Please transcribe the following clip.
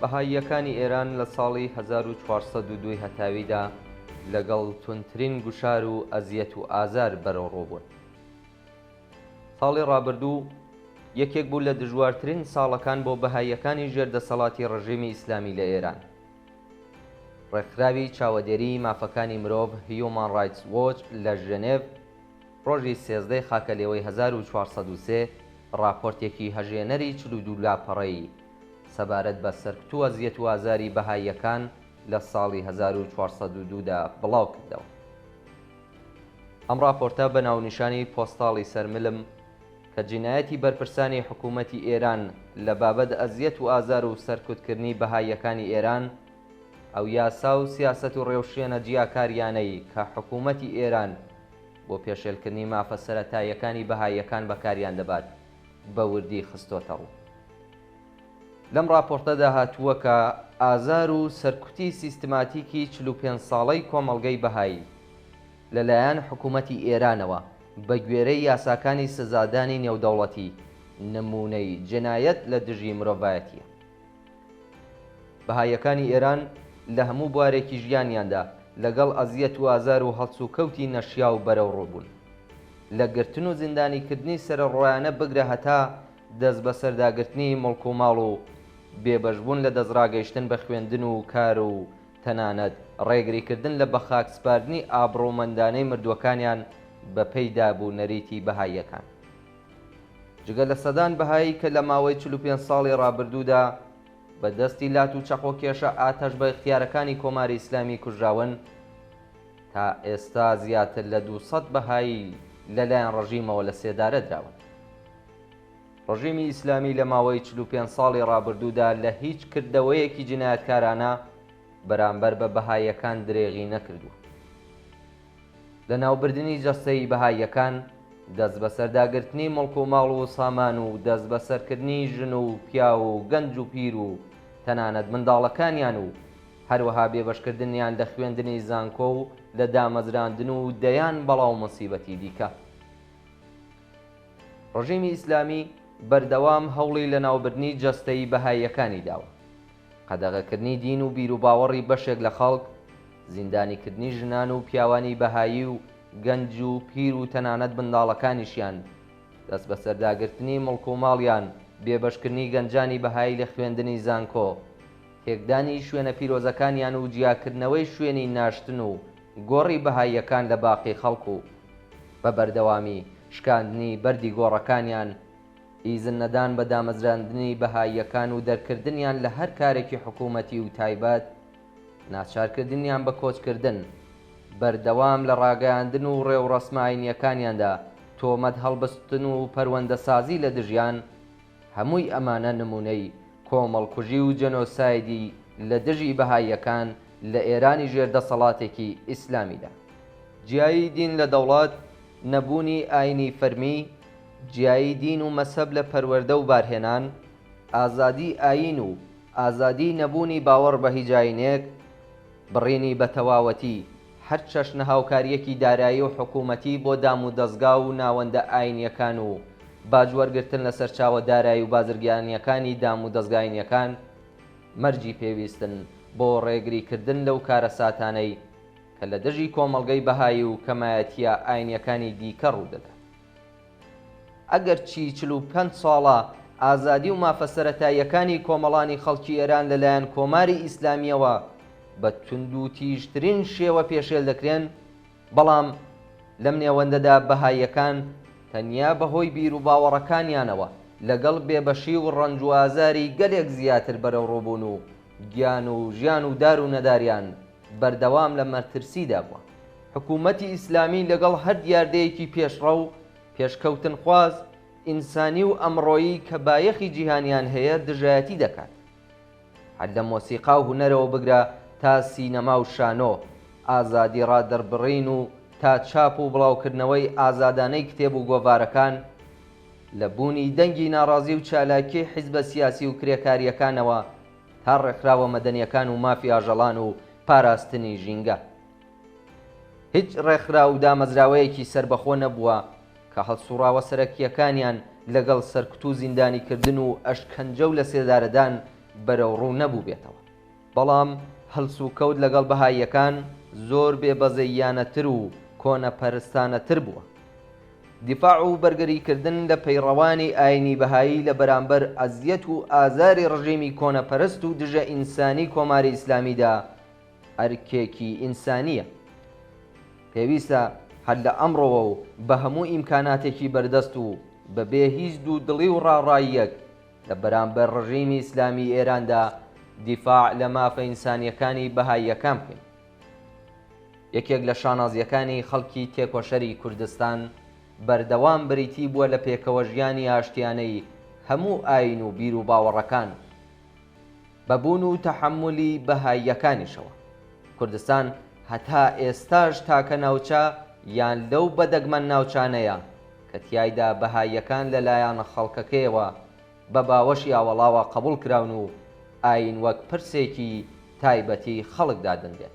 بەهاییەکانی ئێران لە ساڵی 1402 هەتاویدا لەگەڵ تونترین گوشار و ئەزیەت و ئازار بەرەوڕووبوون. ساڵی ڕابردوو یەکێک بوو لە دژوارترین ساڵەکان بۆ بەهاییەکانی ژێردەسەڵاتی ڕژیمی ئیسلامی لە ئێران. ڕێکخراوی چاوەدێری مافەکانی مرۆڤ هیومان ڕایتس وۆچ لە ژنێڤ ڕۆژی 13 خاکەلێوەی 1403 راپۆرتێکی هەژێنەری 42 لاپەڕەیی سەبارەت بە سەرکەوتوو ئەزیەت و ئازاری بەهاییەکان لە ساڵی 1402دا بڵاو کردەوە. ئەم راپۆرتە بە ناونیشانی پۆستاڵی سەرملم کە جینایەتی بەرپرسانی حکوومەتی ئێران لە بابەت ئەزیەت و ئازار و سەرکوتکردنی بەهاییەکانی ئێران ئەو یاسا و سیاسەت و ڕێوشێنە جیاکاریانەی کە حکوومەتی ئێران بۆ پێشێلکردنی مافە سەرەتاییەکانی بەهاییەکان بەکاریان دەبات بە وردی خستۆتە ڕوو. لەم راپۆرتەدا هاتووە کە ئازار و سەرکوتی سیستماتیکی 45 ساڵەی کۆمەڵگەی بەهایی لەلایەن حکوومەتی ئێرانەوە بە گوێرەی یاساکانی سزادانی نێودەوڵەتی نمونەی جنایەت لە دژی مرۆڤایەتیە. بەهاییەکانی ئێران لە هەموو بوارێکی ژیانیاندا لەگەڵ ئەزیەت و ئازار و هەڵس و کەوتی نەشیا و بەرەوڕووبوون، لە گرتن و زیندانیکردنی سەرڕۆیانە بگرە هەتا دەست بە سەرداگرتنی مڵک و ماڵ و بێبەشبوون لە دەستڕاگەیشتن بە خوێندن و کار و تەنانەت ڕێگریکردن لە بەخاک سپاردنی ئابڕۆمەندانەی مردووەکانیان بە پەیدا بوو نەریتی بەهاییەکان. جگە لە سەدان بەهایی کە لە ماوەی 45 ساڵی ڕابردوودا بە دەستی لات و چەق و کێشە ئاتەش بە اختیارەکانی کۆماری ئیسلامی کوژراون، تا ئێستا زیاتر لە 200 بەهایی لەلایەن ڕژیمەوە لە سێدارە دراون. ڕژیمی ئیسلامی لە ماوەی 45 ساڵی ڕابردوودا لە هیچ کردەوەیەکی جنایەتکارانە بەرامبەر بە بەهاییەکان درێغی نەکردووە. لە ناوبردنی جەستەی بەهاییەکان، دەست بە سەرداگرتنی مڵک و ماڵ و سامان و دەست بە سەرکردنی ژن و پیا و گەنج و پیر و تەنانەت منداڵەکانیان و هەروەها بێبەشکردنیان لە خوێندنی زانکۆ و لە دامەزراندن و دەیان بەڵاو مەسیبەتی دیکە. ڕژیمی ئیسلامی بەردەوام هەوڵی لە ناوبردنی جەستەی بەهاییەکانی داوە. قەدەغەکردنی دین و بیر و باوەڕی بەشێک لە خەڵک، زیندانیکردنی ژنان و پیاوانی بەهایی و گەنج و پیر و تەنانەت منداڵەکانیشیان، دەست بە سەرداگرتنی مڵک و ماڵیان، بێبەشکردنی گەنجانی بەهایی لە خوێندنی زانکۆ، تێکدانی شوێنە پیرۆزەکانیان و جیاکردنەوەی شوێنی ناشتن و گۆڕی بەهاییەکان لە باقی خەڵک و بە بەردەوامی شکاندنی بەردی گۆڕەکانیان، ئیزن نەدان بە دامەزراندنی بەهاییەکان و دەرکردنیان لە هەر کارێکی حکوومەتی و تایبەت، ناچارکردنیان بە کۆچکردن، بەردەوام لە ڕاگەیاندن و ڕێوڕەسماینیەکانیاندا تۆمەت هەڵبستن و پەروەندەسازی لە دژیان، هەمووی ئەمانە نمونەی کۆمەڵکوژی و جەنۆسایدی لە دژی بەهاییەکان لە ئێرانی ژێردەسەڵاتێکی ئیسلامیدا. جیایی دین لە دەوڵات، نەبوونی ئاینی فەرمی، جیایی دین و مەسەب لە پەروەردە و بارهێنان، ئازادی ئاین و ئازادی نەبوونی باوەڕ بە هیچ ئاینێک، بڕینی بە تەواوەتی هەر چەشنە هاوکاریەکی دارایی و حکوومەتی بۆ دام و دەستگا و ناوەندە ئاینیەکان و باجوەرگرتن لە سەرچاوە دارایی و بازرگانیەکانی دام و دەستگاینیەکان، مەرجی پێویستن بۆ ڕێگریکردن لەو کارە ساتانەی کە لە دژی کۆمەڵگەی بەهایی و کەمایەتیە ئاینیەکانی دیکە ڕوودەدات. ئەگەر چی 45 ساڵە ئازادی و مافە سەرەتاییەکانی کۆمەڵانی خەڵکی ئێران لەلایەن کۆماری ئیسلامیەوە بە تونند و تیژترین شێوە پێشێل دەکرێن، بەڵام لەم نێوەندەدا بەهاییەکان تەنیا بەهۆی بیر و باوەڕەکانیانەوە لەگەڵ بێبەشی و ڕەنج و ئازاری گەلێک زیاتر بەرەوڕووبوون و گیان و ژیان و دار و نەداریان بەردەوام لە مەرترسیدا بووە. حکوومەتی ئیسلامی لەگەڵ هەر دیاردەیەکی پێشڕە و پێشکەوتن خواز ئینسانی و ئەمڕۆیی کە بایەخی جیهانیان هەیە دژایەتی دەکات. هەر لە مۆسیقا و هونەرەوە بگرە تا سینەما و شانۆ، ئازادی ڕادەربڕین و تا چاپ و بڵاوکردنەوەی ئازادانەی کتێب و گۆڤارەکان، لە بوونی دەنگی ناڕازی و چالاکی حیزبە سیاسی و کرێکاریەکانەوە تا ڕێکخراوە مەدەنیەکان و مافی ئاژەڵان و پاراستنی ژینگە. هیچ ڕێکخرا و دامەزراوەیەکی سربەخۆ نەبووە کە هەڵسوڕاوە سەرەکیەکانیان لەگەڵ سەرکوت و زیندانیکردن و ئەشکەنجە و لە سێدارەدان بەرەوڕوو نەبوو بێتەوە. بەڵام هەڵس و کەوت لەگەڵ بەهاییەکان زۆر بێبەزەییانەتر و کۆنەپەرستانەتر بووە. دیفاع و بەرگەریکردن لە پەیڕەوانی ئاینی بەهایی لە بەرامبەر ئەزیەت و ئازاری ڕژیمی کۆنەپەرست و دژە ئینسانی کۆماری ئیسلامیدا ئەرکێکی ئینسانیە. پێویستە هەر لە ئەمڕۆوە و بە هەموو ئیمکاناتێکی بەردەست و بەبێ هیچ دوو دڵی و ڕاڕاییەک لە بەرامبەر ڕژیمی ئیسلامی ئێراندا دیفاع لە مافە ئینسانیەکانی بەهاییەکان بکەین. یەکێک لە شانازیەکانی خەڵکی تێکۆشەری کوردستان بەردەوام بریتی بووە لە پێکەوە ژیانی ئاشتیانەی هەموو ئاین و بیر و باوەڕەکان بەبوون و تەحەمولی بەهاییەکانیشەوە. کوردستان هەتا ئێستاش تاکە ناوچە یان لەو بەدەگمەن ناوچانەیە کە تیایدا بەهاییەکان لەلایەن خەڵکەکەیەوە بە باوەشی ئاوەڵاوە قبول کراون و ئاین وەک پرسێکی تایبەتی خەڵکدا دەنبێت.